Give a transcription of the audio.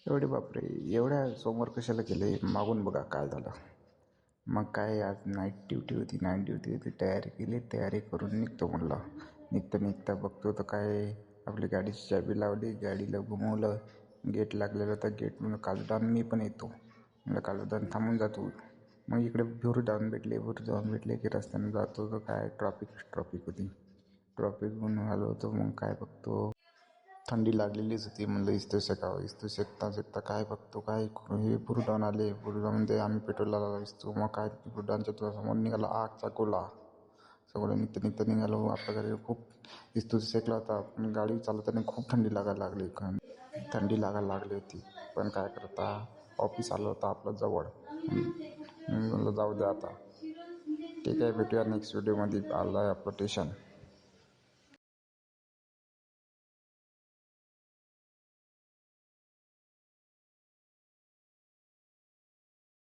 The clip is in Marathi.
एवढे बापरे, एवढ्या समोर कशाला केले? मागून बघा काय झालं. मग काय, आज नाईट ड्युटी होती, तयारी केली, तयारी करून निघतो म्हणलं. निघता बघतो तर काय, आपली गाडीची चाबी लावली, गाडीला घुमवलं, गेट लागलेलं तर गेट म्हणून कालूदान मी पण येतो म्हणलं, कालूदान थांबून जातो. मग इकडे भूर जाऊन भेटले की रस्त्याने जातो तर काय ट्रॉफिक होती. ट्रॉफिक म्हणून आलो होतो. मग काय बघतो, थंडी लागलेलीच होती. म्हणलं इस्तू शेकता काय बघतो, काय हे बुरुडाऊन आले. बुरुडाऊनमध्ये आम्ही पेट्रोलला इस्तू. मग काय बुरुडाऊनच्या समोर निघाला आगचा गोला. सगळं निघता निघालो आपल्या घरी. खूप इस्तू शेकला होता. पण गाडी चालवताना खूप थंडी लागायला लागली होती. पण काय करता, ऑफिस आलं होतं आपलं जवळ. म्हणलं जाऊ द्या आता. ठीक आहे, भेटूया नेक्स्ट व्हिडिओमध्ये. आलं आहे आपलं स्टेशन.